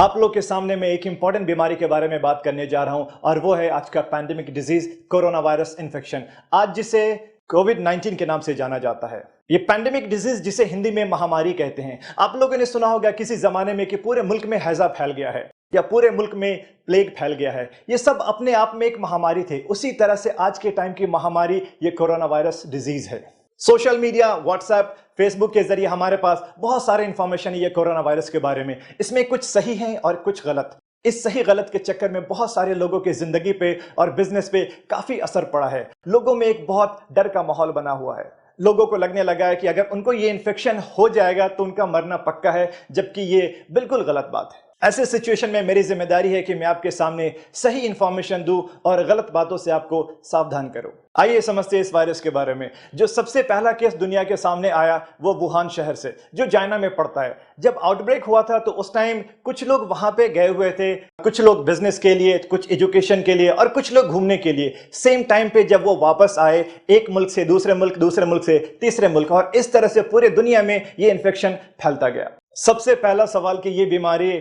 आप लोग के सामने मैं एक इंपॉर्टेंट बीमारी के बारे में बात करने जा रहा हूं और वो है आज का pandemic disease corona virus infection, आज जिसे कोविड-19 के नाम से जाना जाता है। ये पैंडेमिक डिजीज जिसे हिंदी में महामारी कहते हैं। आप लोगों ने सुना होगा किसी जमाने में कि पूरे मुल्क में हैजा फैल गया है या पूरे मुल्क में प्लेग फैल गया है। ये सब अपने आप में एक महामारी थे। उसी तरह से आज के टाइम की महामारी ये कोरोना वायरस डिजीज है। सोशल मीडिया, व्हाट्सएप, फेसबुक के जरिए हमारे पास बहुत सारे इंफॉर्मेशन है ये कोरोना वायरस के बारे में। इसमें कुछ सही है और कुछ गलत। इस सही गलत के चक्कर में बहुत सारे लोगों की जिंदगी पे और बिजनेस पे काफी असर पड़ा है। लोगों में एक बहुत डर का माहौल बना हुआ है। लोगों को लगने लगा है कि अगर उनको ये इन्फेक्शन हो जाएगा तो उनका मरना पक्का है, जबकि ये बिल्कुल गलत बात है। ऐसे सिचुएशन में मेरी जिम्मेदारी है कि मैं आपके सामने सही इंफॉर्मेशन दूं और गलत बातों से आपको सावधान करूं। आइए समझते हैं इस वायरस के बारे में। जो सबसे पहला केस दुनिया के सामने आया वो वुहान शहर से, जो चाइना में पड़ता है। जब आउटब्रेक हुआ था तो उस टाइम कुछ लोग वहां पे गए हुए थे, कुछ लोग बिजनेस के लिए, कुछ एजुकेशन के लिए और कुछ लोग घूमने के लिए। सेम टाइम पे जब वो वापस आए, एक मुल्क से दूसरे मुल्क से तीसरे मुल्क, और इस तरह से पूरे दुनिया में ये इन्फेक्शन फैलता गया। सबसे पहला सवाल कि ये बीमारी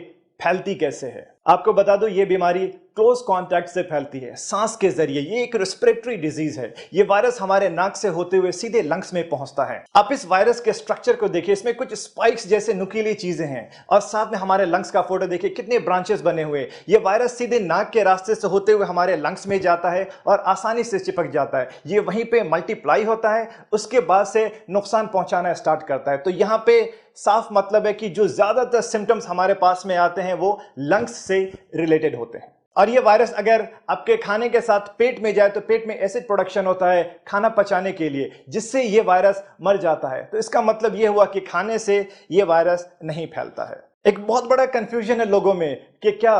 फैलती कैसे है। आपको बता दो, ये बीमारी क्लोज कांटेक्ट से फैलती है, सांस के जरिए। ये एक रेस्पिरेटरी डिजीज है। ये वायरस हमारे नाक से होते हुए सीधे लंग्स में पहुंचता है। आप इस वायरस के स्ट्रक्चर को देखिए, इसमें कुछ स्पाइक्स जैसे नुकीली चीजें हैं और साथ में हमारे लंग्स का फोटो देखिए, कितने ब्रांचेस बने हुए। ये वायरस सीधे नाक के रास्ते से होते हुए हमारे लंग्स में जाता है और आसानी से चिपक जाता है। ये वहीं पे मल्टीप्लाई होता है, उसके बाद से नुकसान पहुंचाना स्टार्ट करता है। तो यहाँ पे साफ मतलब है कि जो ज्यादातर सिम्टम्स हमारे पास में आते हैं वो लंग्स से रिलेटेड होते हैं। और ये वायरस अगर आपके खाने के साथ पेट में जाए तो पेट में एसिड प्रोडक्शन होता है खाना पचाने के लिए, जिससे ये वायरस मर जाता है। तो इसका मतलब ये हुआ कि खाने से ये वायरस नहीं फैलता है। एक बहुत बड़ा कंफ्यूजन है लोगों में कि क्या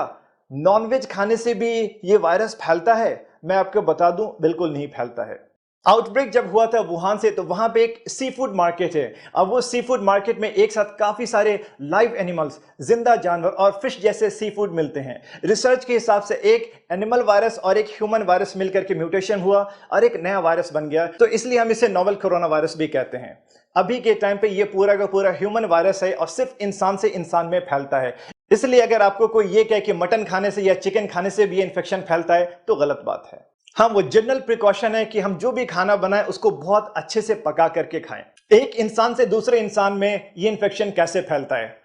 नॉनवेज खाने से भी ये वायरस फैलता है। मैं आपको बता दूं, बिल्कुल नहीं फैलता है। आउटब्रेक जब हुआ था वुहान से, तो वहां पे एक सी फूड मार्केट है। अब वो सी फूड मार्केट में एक साथ काफी सारे लाइव एनिमल्स, जिंदा जानवर और फिश जैसे सी फूड मिलते हैं। रिसर्च के हिसाब से एक एनिमल वायरस और एक ह्यूमन वायरस मिलकर के म्यूटेशन हुआ और एक नया वायरस बन गया। तो इसलिए हम इसे नोवेल कोरोना वायरस भी कहते हैं। अभी के टाइम पे ये पूरा का पूरा ह्यूमन वायरस है और सिर्फ इंसान से इंसान में फैलता है। इसलिए अगर आपको कोई ये कहे कि मटन खाने से या चिकन खाने से भी ये इन्फेक्शन फैलता है तो गलत बात है। हाँ, वो जनरल प्रिकॉशन है कि हम जो भी खाना बनाएं उसको बहुत अच्छे से पका करके खाएं। एक इंसान से दूसरे इंसान में ये इन्फेक्शन कैसे फैलता है।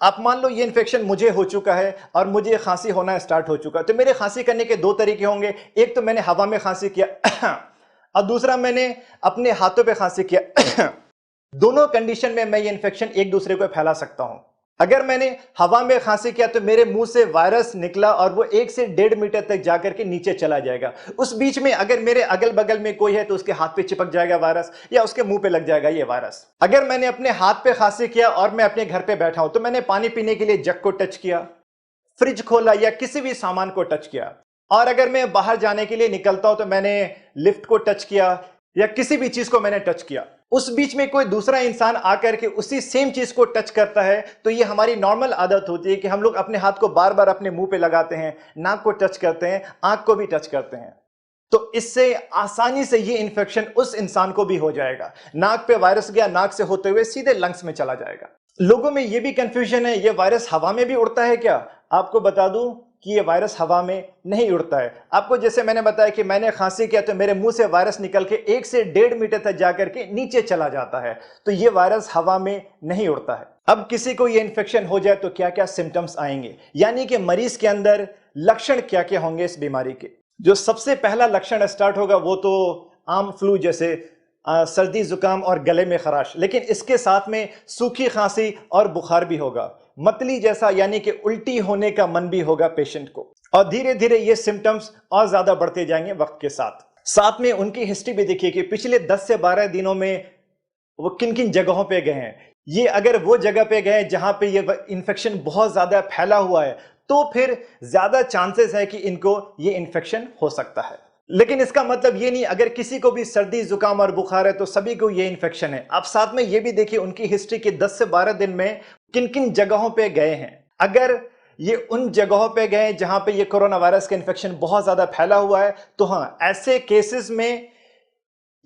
आप मान लो ये इन्फेक्शन मुझे हो चुका है और मुझे खांसी होना स्टार्ट हो चुका है, तो मेरे खांसी करने के दो तरीके होंगे। एक तो मैंने हवा में खांसी किया और दूसरा मैंने अपने हाथों पे खांसी किया। दोनों कंडीशन में मैं ये इन्फेक्शन एक दूसरे को फैला सकता हूं। अगर मैंने हवा में खांसी किया तो मेरे मुंह से वायरस निकला और वो 1 से 1.5 मीटर तक जाकर के नीचे चला जाएगा। उस बीच में अगर मेरे अगल बगल में कोई है तो उसके हाथ पे चिपक जाएगा वायरस या उसके मुंह पे लग जाएगा ये वायरस। अगर मैंने अपने हाथ पे खांसी किया और मैं अपने घर पे बैठा हूं तो मैंने पानी पीने के लिए जग को टच किया, फ्रिज खोला या किसी भी सामान को टच किया, और अगर मैं बाहर जाने के लिए निकलता हूं तो मैंने लिफ्ट को टच किया या किसी भी चीज को मैंने टच किया, उस बीच में कोई दूसरा इंसान आकर के उसी सेम चीज को टच करता है, तो ये हमारी नॉर्मल आदत होती है कि हम लोग अपने हाथ को बार बार अपने मुंह पे लगाते हैं, नाक को टच करते हैं, आंख को भी टच करते हैं। तो इससे आसानी से ये इन्फेक्शन उस इंसान को भी हो जाएगा। नाक पे वायरस गया, नाक से होते हुए सीधे लंग्स में चला जाएगा। लोगों में ये भी कंफ्यूजन है, ये वायरस हवा में भी उड़ता है क्या। आपको बता दूं कि ये वायरस हवा में नहीं उड़ता है। आपको जैसे मैंने बताया कि मैंने खांसी किया तो मेरे मुंह से वायरस निकल के 1 से 1.5 मीटर तक जाकर के नीचे चला जाता है। तो ये वायरस हवा में नहीं उड़ता है। अब किसी को ये इन्फेक्शन हो जाए तो क्या क्या सिम्टम्स आएंगे, यानी कि मरीज के अंदर लक्षण क्या क्या होंगे इस बीमारी के। जो सबसे पहला लक्षण स्टार्ट होगा वो तो आम फ्लू जैसे सर्दी जुकाम और गले में खराश, लेकिन इसके साथ में सूखी खांसी और बुखार भी होगा। मतली जैसा यानी कि उल्टी होने का मन भी होगा पेशेंट को, और धीरे धीरे ये सिम्टम्स और ज्यादा बढ़ते जाएंगे वक्त के साथ। साथ में उनकी हिस्ट्री भी देखिए कि पिछले 10 से 12 दिनों में वो किन किन जगहों पे गए हैं। ये अगर वो जगह पे गए जहां पे ये इन्फेक्शन बहुत ज्यादा फैला हुआ है तो फिर ज्यादा चांसेस है कि इनको ये इन्फेक्शन हो सकता है। लेकिन इसका मतलब ये नहीं अगर किसी को भी सर्दी जुकाम और बुखार है तो सभी को ये इन्फेक्शन है। आप साथ में ये भी देखिए उनकी हिस्ट्री के 10 से 12 दिन में किन किन जगहों पे गए हैं। अगर ये उन जगहों पे गए जहां पे ये कोरोना वायरस का इन्फेक्शन बहुत ज्यादा फैला हुआ है तो हाँ, ऐसे केसेस में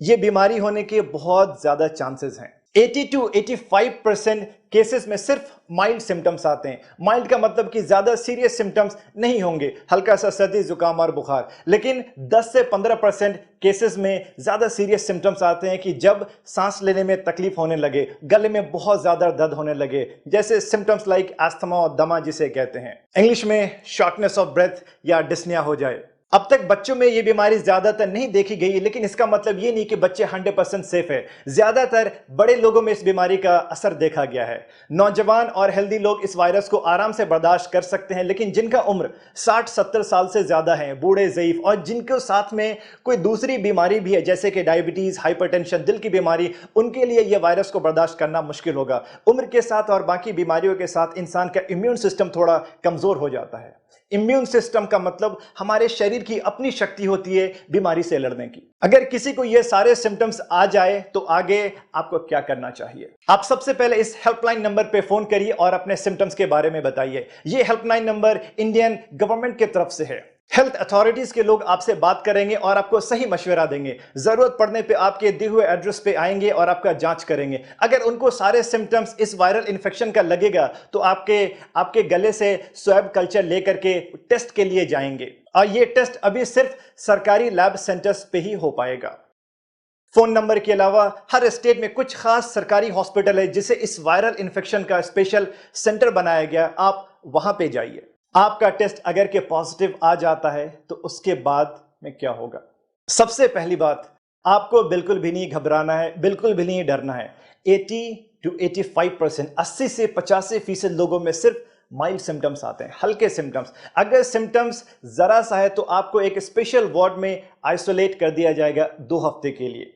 ये बीमारी होने के बहुत ज्यादा चांसेस हैं। 80 to 85% केसेस में सिर्फ माइल्ड सिम्टम्स आते हैं। माइल्ड का मतलब कि ज्यादा सीरियस सिम्टम्स नहीं होंगे, हल्का सा सर्दी जुकाम और बुखार। लेकिन 10 से 15% केसेस में ज्यादा सीरियस सिम्टम्स आते हैं कि जब सांस लेने में तकलीफ होने लगे, गले में बहुत ज्यादा दर्द होने लगे, जैसे सिम्टम्स लाइक अस्थमा और दमा जिसे कहते हैं, इंग्लिश में शॉर्टनेस ऑफ ब्रेथ या डिस्निया हो जाए। अब तक बच्चों में ये बीमारी ज्यादातर नहीं देखी गई, लेकिन इसका मतलब ये नहीं कि बच्चे 100% सेफ है। ज्यादातर बड़े लोगों में इस बीमारी का असर देखा गया है। नौजवान और हेल्दी लोग इस वायरस को आराम से बर्दाश्त कर सकते हैं, लेकिन जिनका उम्र 60-70 साल से ज्यादा है, बूढ़े, ज़ईफ और जिनके साथ में कोई दूसरी बीमारी भी है जैसे कि डायबिटीज, हाइपरटेंशन, दिल की बीमारी, उनके लिए यह वायरस को बर्दाश्त करना मुश्किल होगा। उम्र के साथ और बाकी बीमारियों के साथ इंसान का इम्यून सिस्टम थोड़ा कमजोर हो जाता है। इम्यून सिस्टम का मतलब हमारे शरीर की अपनी शक्ति होती है बीमारी से लड़ने की। अगर किसी को ये सारे सिम्टम्स आ जाए तो आगे आपको क्या करना चाहिए? आप सबसे पहले इस हेल्पलाइन नंबर पे फोन करिए और अपने सिम्टम्स के बारे में बताइए। ये हेल्पलाइन नंबर इंडियन गवर्नमेंट की तरफ से है। हेल्थ अथॉरिटीज के लोग आपसे बात करेंगे और आपको सही मशवरा देंगे। जरूरत पड़ने पे आपके दिए हुए एड्रेस पे आएंगे और आपका जांच करेंगे। अगर उनको सारे सिम्टम्स इस वायरल इन्फेक्शन का लगेगा तो आपके गले से स्वैब कल्चर लेकर के टेस्ट के लिए जाएंगे, और ये टेस्ट अभी सिर्फ सरकारी लैब सेंटर्स पे ही हो पाएगा। फोन नंबर के अलावा हर स्टेट में कुछ खास सरकारी हॉस्पिटल है जिसे इस वायरल इन्फेक्शन का स्पेशल सेंटर बनाया गया, आप वहां पे जाइए। आपका टेस्ट अगर के पॉजिटिव आ जाता है तो उसके बाद में क्या होगा? सबसे पहली बात, आपको बिल्कुल भी नहीं घबराना है, बिल्कुल भी नहीं डरना है। 80 to 85%, 80 से 85% लोगों में सिर्फ माइल्ड सिम्टम्स आते हैं, हल्के सिम्टम्स। अगर सिम्टम्स जरा सा है तो आपको एक स्पेशल वार्ड में आइसोलेट कर दिया जाएगा 2 हफ्ते के लिए,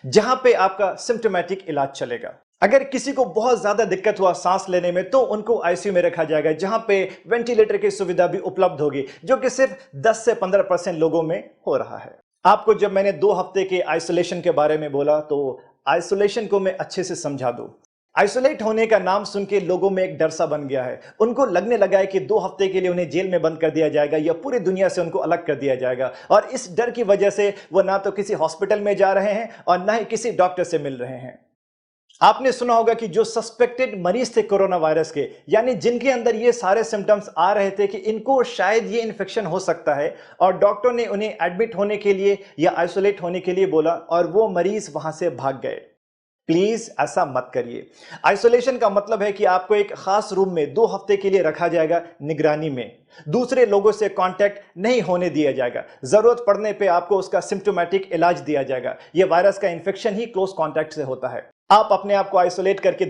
जहां पे आपका सिम्टोमेटिक इलाज चलेगा। अगर किसी को बहुत ज्यादा दिक्कत हुआ सांस लेने में तो उनको आईसीयू में रखा जाएगा, जहां पे वेंटिलेटर की सुविधा भी उपलब्ध होगी, जो कि सिर्फ 10 से 15% लोगों में हो रहा है। आपको जब मैंने 2 हफ्ते के आइसोलेशन के बारे में बोला तो आइसोलेशन को मैं अच्छे से समझा दूं। आइसोलेट होने का नाम सुन के लोगों में एक डर सा बन गया है। उनको लगने लगा है कि 2 हफ्ते के लिए उन्हें जेल में बंद कर दिया जाएगा या पूरी दुनिया से उनको अलग कर दिया जाएगा, और इस डर की वजह से वो ना तो किसी हॉस्पिटल में जा रहे हैं और ना ही किसी डॉक्टर से मिल रहे हैं। आपने सुना होगा कि जो सस्पेक्टेड मरीज थे कोरोना वायरस के, यानी जिनके अंदर ये सारे सिम्टम्स आ रहे थे कि इनको शायद ये इन्फेक्शन हो सकता है, और डॉक्टर ने उन्हें एडमिट होने के लिए या आइसोलेट होने के लिए बोला और वो मरीज वहां से भाग गए। प्लीज ऐसा मत करिए। आइसोलेशन का मतलब है कि आपको एक खास रूम में 2 हफ्ते के लिए रखा जाएगा, निगरानी में। दूसरे लोगों से कांटेक्ट नहीं होने दिया जाएगा। जरूरत पड़ने पे आपको उसका सिम्टोमेटिक इलाज दिया जाएगा। यह वायरस का इन्फेक्शन ही क्लोज कांटेक्ट से होता है। आप अपने आप को आइसोलेट करके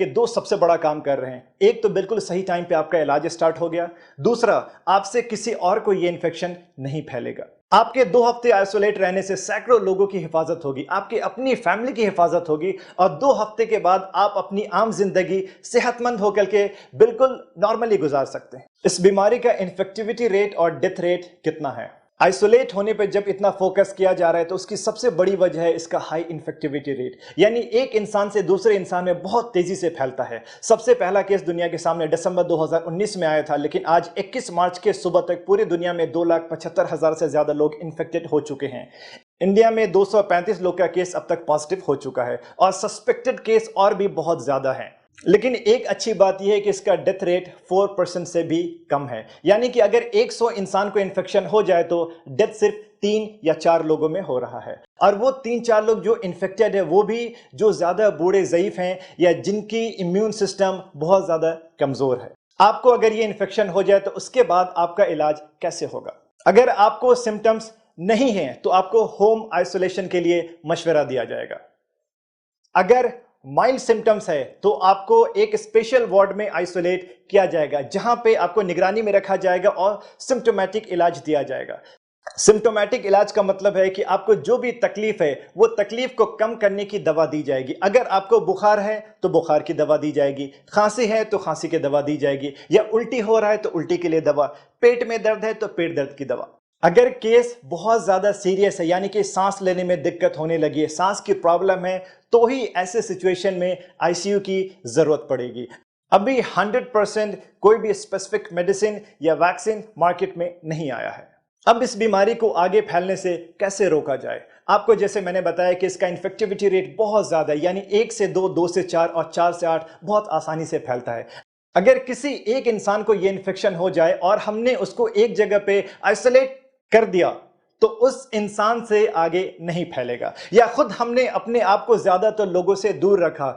दो सबसे बड़ा काम कर रहे हैं। एक तो बिल्कुल सही टाइम पे आपका इलाज स्टार्ट हो गया, दूसरा आपसे किसी और को यह इन्फेक्शन नहीं फैलेगा। आपके 2 हफ्ते आइसोलेट रहने से सैकड़ों लोगों की हिफाजत होगी, आपकी अपनी फैमिली की हिफाजत होगी, और 2 हफ्ते के बाद आप अपनी आम जिंदगी सेहतमंद होकर के बिल्कुल नॉर्मली गुजार सकते हैं। इस बीमारी का इन्फेक्टिविटी रेट और डेथ रेट कितना है? आइसोलेट होने पे जब इतना फोकस किया जा रहा है तो उसकी सबसे बड़ी वजह है इसका हाई इन्फेक्टिविटी रेट, यानी एक इंसान से दूसरे इंसान में बहुत तेजी से फैलता है। सबसे पहला केस दुनिया के सामने दिसंबर 2019 में आया था, लेकिन आज 21 मार्च के सुबह तक पूरी दुनिया में 2,75,000 से ज्यादा लोग इन्फेक्टेड हो चुके हैं। इंडिया में 235 लोग का केस अब तक पॉजिटिव हो चुका है, और सस्पेक्टेड केस और भी बहुत ज्यादा है। लेकिन एक अच्छी बात यह है कि इसका डेथ रेट 4% से भी कम है, यानी कि अगर 100 इंसान को इन्फेक्शन हो जाए तो डेथ सिर्फ 3 या 4 लोगों में हो रहा है। और वो 3-4 लोग जो इन्फेक्टेड है वो भी जो ज्यादा बूढ़े, ज़ईफ हैं या जिनकी इम्यून सिस्टम बहुत ज्यादा कमजोर है। आपको अगर ये इन्फेक्शन हो जाए तो उसके बाद आपका इलाज कैसे होगा? अगर आपको सिम्टम्स नहीं है तो आपको होम आइसोलेशन के लिए मशवरा दिया जाएगा। अगर माइल्ड सिम्टम्स है तो आपको एक स्पेशल वार्ड में आइसोलेट किया जाएगा, जहां पे आपको निगरानी में रखा जाएगा और सिम्टोमेटिक इलाज दिया जाएगा। सिम्टोमेटिक इलाज का मतलब है कि आपको जो भी तकलीफ है वो तकलीफ को कम करने की दवा दी जाएगी। अगर आपको बुखार है तो बुखार की दवा दी जाएगी, खांसी है तो खांसी की दवा दी जाएगी, या उल्टी हो रहा है तो उल्टी के लिए दवा, पेट में दर्द है तो पेट दर्द की दवा। अगर केस बहुत ज्यादा सीरियस है, यानी कि सांस लेने में दिक्कत होने लगी है, सांस की प्रॉब्लम है, तो ही ऐसे सिचुएशन में आईसीयू की जरूरत पड़ेगी। अभी 100% कोई भी स्पेसिफिक मेडिसिन या वैक्सीन मार्केट में नहीं आया है। अब इस बीमारी को आगे फैलने से कैसे रोका जाए? आपको जैसे मैंने बताया कि इसका इन्फेक्टिविटी रेट बहुत ज़्यादा है, यानी 1 से 2, 2 से 4 और 4 से 8 बहुत आसानी से फैलता है। अगर किसी एक इंसान को ये इन्फेक्शन हो जाए और हमने उसको एक जगह पे आइसोलेट कर दिया, तो उस इंसान से आगे नहीं फैलेगा। या खुद हमने अपने आप को ज़्यादातर लोगों से दूर रखा,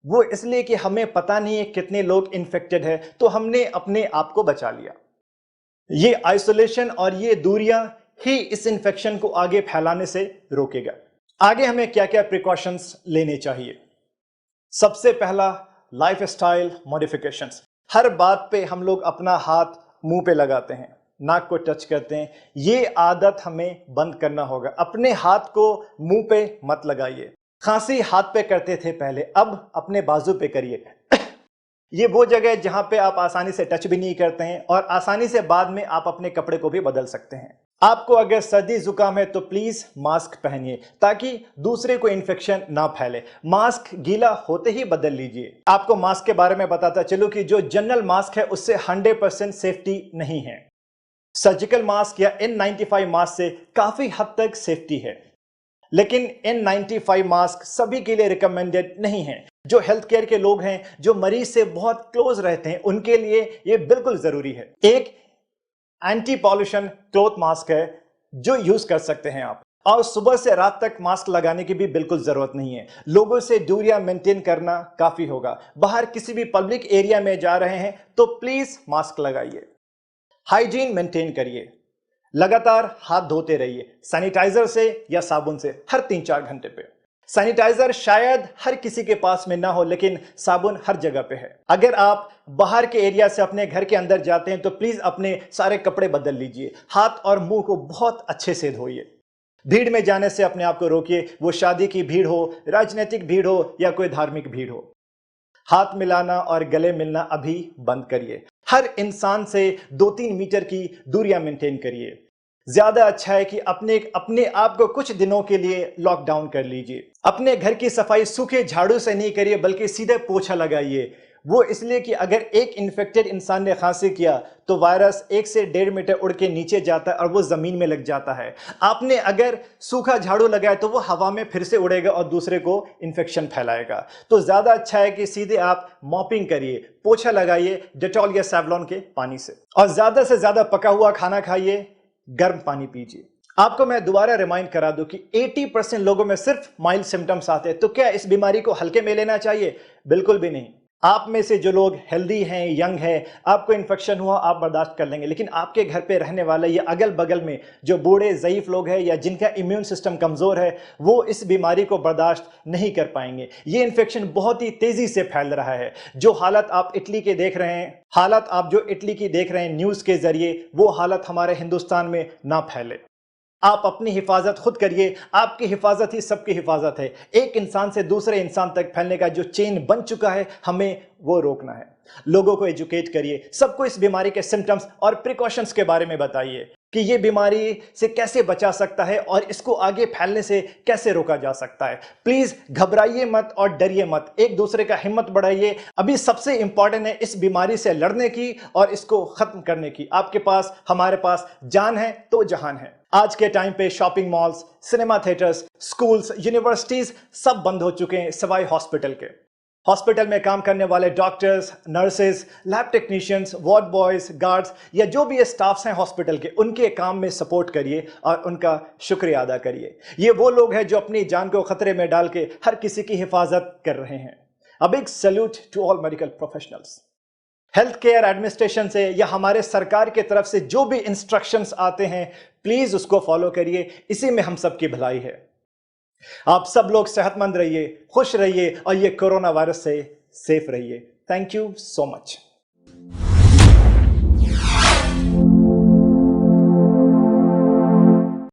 वो इसलिए कि हमें पता नहीं है कितने लोग इन्फेक्टेड है, तो हमने अपने आप को बचा लिया। ये आइसोलेशन और ये दूरियां ही इस इन्फेक्शन को आगे फैलाने से रोकेगा। आगे हमें क्या क्या प्रिकॉशंस लेने चाहिए? सबसे पहला, लाइफस्टाइल मॉडिफिकेशंस। हर बात पे हम लोग अपना हाथ मुंह पे लगाते हैं, नाक को टच करते हैं। ये आदत हमें बंद करना होगा। अपने हाथ को मुंह पे मत लगाइए। खांसी हाथ पे करते थे पहले, अब अपने बाजू पे करिए। ये वो जगह है जहां पे आप आसानी से टच भी नहीं करते हैं और आसानी से बाद में आप अपने कपड़े को भी बदल सकते हैं। आपको अगर सर्दी जुकाम है तो प्लीज मास्क पहनिए ताकि दूसरे को इन्फेक्शन ना फैले। मास्क गीला होते ही बदल लीजिए। आपको मास्क के बारे में बताता चलूं कि जो जनरल मास्क है उससे 100% सेफ्टी नहीं है। सर्जिकल मास्क या N95 मास्क से काफी हद तक सेफ्टी है, लेकिन N95 मास्क सभी के लिए रिकमेंडेड नहीं है। जो हेल्थ केयर के लोग हैं, जो मरीज से बहुत क्लोज रहते हैं, उनके लिए ये बिल्कुल जरूरी है। एक एंटी पॉल्यूशन क्लॉथ मास्क है जो यूज कर सकते हैं आप, और सुबह से रात तक मास्क लगाने की भी बिल्कुल जरूरत नहीं है। लोगों से दूरियां मेंटेन करना काफी होगा। बाहर किसी भी पब्लिक एरिया में जा रहे हैं तो प्लीज मास्क लगाइए। हाइजीन मेंटेन करिए। लगातार हाथ धोते रहिए, सैनिटाइजर से या साबुन से, हर 3-4 घंटे पे। सैनिटाइजर शायद हर किसी के पास में ना हो, लेकिन साबुन हर जगह पे है। अगर आप बाहर के एरिया से अपने घर के अंदर जाते हैं तो प्लीज अपने सारे कपड़े बदल लीजिए। हाथ और मुंह को बहुत अच्छे से धोइए। भीड़ में जाने से अपने आप को रोकिए, वो शादी की भीड़ हो, राजनीतिक भीड़ हो या कोई धार्मिक भीड़ हो। हाथ मिलाना और गले मिलना अभी बंद करिए। हर इंसान से 2-3 मीटर की दूरियां मेंटेन करिए। ज्यादा अच्छा है कि अपने आप को कुछ दिनों के लिए लॉकडाउन कर लीजिए। अपने घर की सफाई सूखे झाड़ू से नहीं करिए, बल्कि सीधे पोछा लगाइए। वो इसलिए कि अगर एक इन्फेक्टेड इंसान ने खांसी किया तो वायरस 1 से 1.5 मीटर उड़ के नीचे जाता है और वो जमीन में लग जाता है। आपने अगर सूखा झाड़ू लगाया तो वो हवा में फिर से उड़ेगा और दूसरे को इन्फेक्शन फैलाएगा। तो ज्यादा अच्छा है कि सीधे आप मॉपिंग करिए, पोछा लगाइए डेटॉल या सेवलॉन के पानी से, और ज्यादा से ज्यादा पका हुआ खाना खाइए, गर्म पानी पीजिए। आपको मैं दोबारा रिमाइंड करा दूं कि 80% लोगों में सिर्फ माइल्ड सिम्टम्स आते हैं। तो क्या इस बीमारी को हल्के में लेना चाहिए? बिल्कुल भी नहीं। आप में से जो लोग हेल्दी हैं, यंग हैं, आपको इन्फेक्शन हुआ आप बर्दाश्त कर लेंगे, लेकिन आपके घर पे रहने वाले या अगल बगल में जो बूढ़े ज़ईफ लोग हैं या जिनका इम्यून सिस्टम कमज़ोर है, वो इस बीमारी को बर्दाश्त नहीं कर पाएंगे। ये इन्फेक्शन बहुत ही तेज़ी से फैल रहा है। जो हालत आप इटली के देख रहे हैं, हालत आप जो इटली की देख रहे हैं न्यूज़ के ज़रिए, वो हालत हमारे हिंदुस्तान में ना फैले। आप अपनी हिफाजत खुद करिए। आपकी हिफाजत ही सबकी हिफाजत है। एक इंसान से दूसरे इंसान तक फैलने का जो चेन बन चुका है, हमें वो रोकना है। लोगों को एजुकेट करिए, सबको इस बीमारी के सिम्टम्स और प्रिकॉशंस के बारे में बताइए कि ये बीमारी से कैसे बचा सकता है और इसको आगे फैलने से कैसे रोका जा सकता है। प्लीज घबराइए मत और डरिए मत, एक दूसरे का हिम्मत बढ़ाइए। अभी सबसे इंपॉर्टेंट है इस बीमारी से लड़ने की और इसको खत्म करने की। आपके पास, हमारे पास जान है तो जहान है। आज के टाइम पे shopping malls, cinema theatres, schools, universities सब बंद हो चुके हैं सिवाय हॉस्पिटल के। हॉस्पिटल में काम करने वाले doctors, nurses, lab technicians, ward boys, guards या जो भी स्टाफ्स हैं हॉस्पिटल के, उनके काम में सपोर्ट करिए और उनका शुक्रिया अदा करिए। ये वो लोग हैं जो अपनी जान को खतरे में डाल के हर किसी की हिफाजत कर रहे हैं। A big salute to all medical professionals. Health care administration से या हमारे सरकार की तरफ से जो भी इंस्ट्रक्शंस आते हैं, प्लीज उसको फॉलो करिए। इसी में हम सबकी भलाई है। आप सब लोग सेहतमंद रहिए, खुश रहिए और ये कोरोना वायरस से सेफ रहिए। Thank you so much.